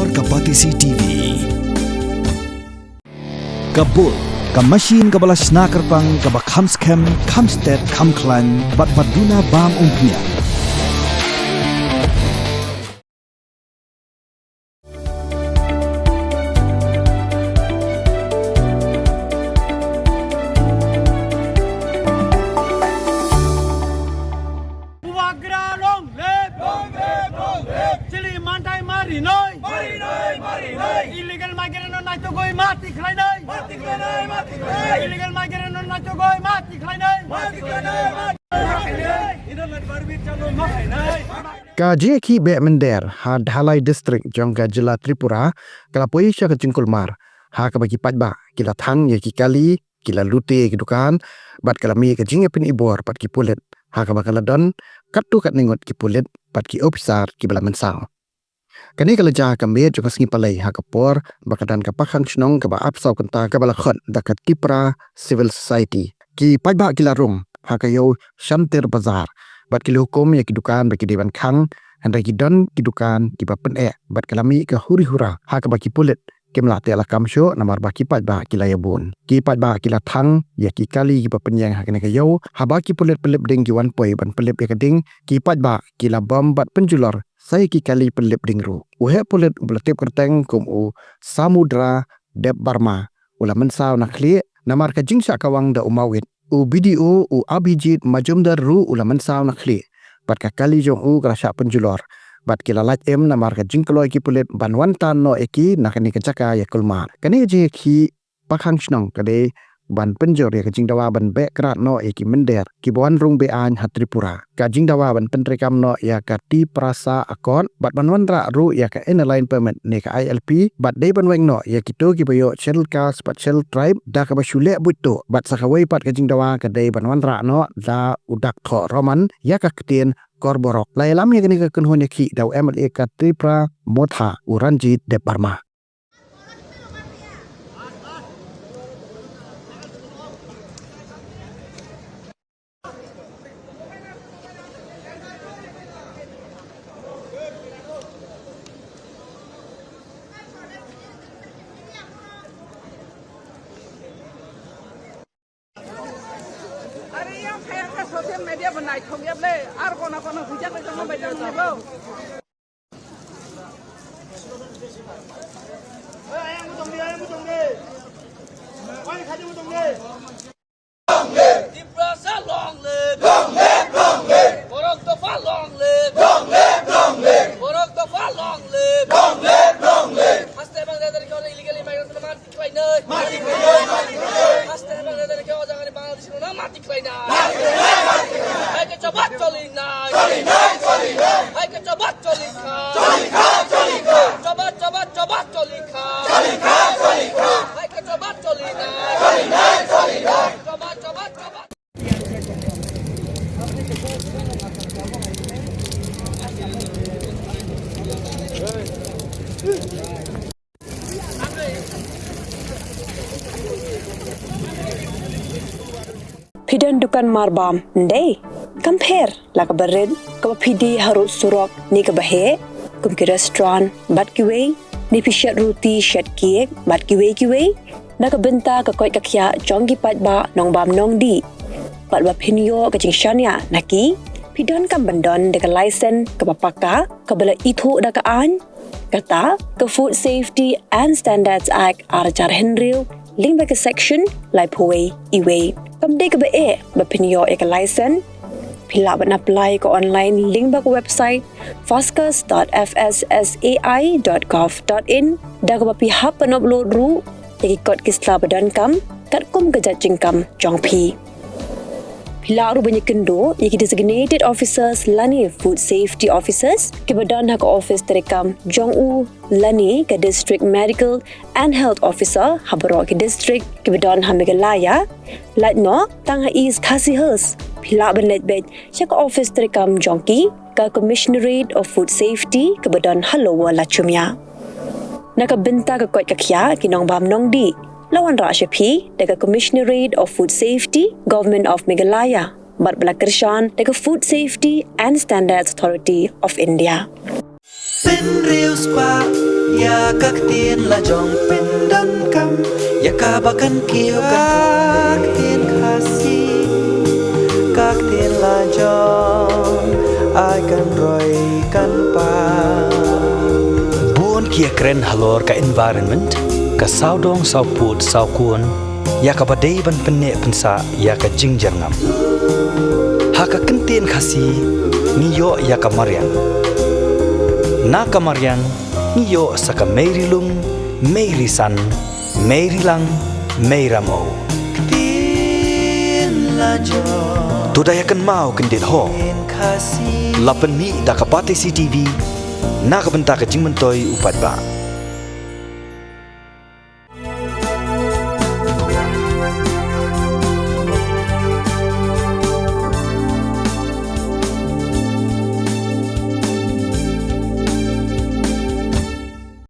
Bor Kapatisi TV Kabul Ka machine kabala snacker pang kaba kamskem kamstet kamklan bat baduna bam umpnya Illegal migrant on nato goi mati khlainai illegal migrant on nato goi mati khlainai Ka Jingiakhih be Mynder ha Dhalai district jongga jila Tripura kala poi Shah Jingkulmar ha ka bagi padba kila Thang ye ki kali kila Lute ki Dukan bat kala mi ka Jingiakhih ibor pat ki pulet ha ka bakala don katu kat ningot ki pulet pat ki officer ki bala mensang kani kala ja ka me jo kasngi palai ha ka por bakadan ka pakhang chnong ka ba apsau kanta ka bala khot dakat Tripura civil society ki padba kila rung ha ka yo shantir bazar bat kilo hukum ya ki Dukan ba ki dewan khang han ki don ki Dukan ki ba pen bat kalami ka huri hura ha ka ba ki pulet ke melate ala kamsho namar ba ki padba kila yabun ki padba kila Thang ya ki kali ki ba penyang ha ka yo ha ba ki pulet pelip ding ki wan poi ban pelip ya ka ding ki padba kila bom bat penjulor saya ki kali pelip ding ru uhe pulet ublatip kerteng kum u samudra deb barma ula mensaw nakli namar ka jingsha kawang da umawit u BDO u abijit majumdar ru ula mensaw nakli bat ka kali jong u krasha penjulor bat kila laj namar ka jingkloi ki pulet banwan tan no eki nakani ka jaka ya kulmar kani Jingiakhih pakhang snong kade ban penjor ya ka jingdawa ban be krat no eki Mynder ki bon rung be an ha Tripura ka jingdawa ban pentrekam no ya ka ti prasa akon bat banwan ra ru ya ka inline permit ne ka ILP bat de ban weng no ya ki to ki bayo shell cast bat shell tribe da ka basule buto bat sakawai pat ka jingdawa ka de banwan ra no da udak tho roman ya ka ktien korborok lai lam ya kini ka kun Jingiakhih daw MLA ka Tripura motha uranjit de barma Sosial media benai thongyap le ar kona hujat le tong bai jang bo ayam mutong de wai khaji mutong de Tripura sa long le borok to fa long le borok to fa long le haste bang dadar ko illegal immigrant mati kai nei haste bang dadar ko jangan Bangladesh no mati kai nei hai ke chabat choli nei hai ke chabat choli kha chabat choli kha hai ke chabat choli nei chabat Pidan Dukan marbam ndai compare la ka bered ka pidi harut surok ni ka bahe kum ki restaurant bat ki wei ni pishat roti shat kiek bat ki wei na ka benta ka koi ka khya jongi pat ba nong bam nong di pat ba phinyo ka jingshania naki pidan kam bandon de ka license ka papaka ka bala ithu da ka an kata ka Food Safety and Standards Act arjar henril link ba ka section lai phoi iwe kamde ka ba pinyo ka license pila ban apply ko online link ba ko website foscas.fssai.gov.in da ka ba pihap pan upload ru ki kod kisla badan kam kat kum ka jajing kam jongpi pila ru banyak kendo ki designated officers lani food safety officers ki badan hak office terekam jongu lani ka district medical and health officer habaro ki district ki badan hamigalaya lat no tang is khasihers pila ban let bet chak office terekam jongki ka commissionerate of food safety ki badan halowa lachumya nakabenta ka kot kakya kinong bam nong di lawan ra shapi daga commissionerate of food safety government of Meghalaya bat bala kirshan daga food safety and standards authority of India Penriu spa Ya kak tien la jong pen dan kam Ya kabakan kiu kak tien kasih Kak tien la jong Ai kan roy kan pa Buon kia keren halor ka environment, ka saudong sau put sau kuon, ya ka badai ban penek pensa ya ka jingjar ngam. Ha ka kentien kasih niyo ya ka marian. Na ka marian niyo sa ka meirilung, meirisan, meirilang, meiramo. Tien la jong Tudayakan mau kendit ho. Tien kasih Lapen ni da ka pati CTV, na ka benta ka jingmentoi upat ba.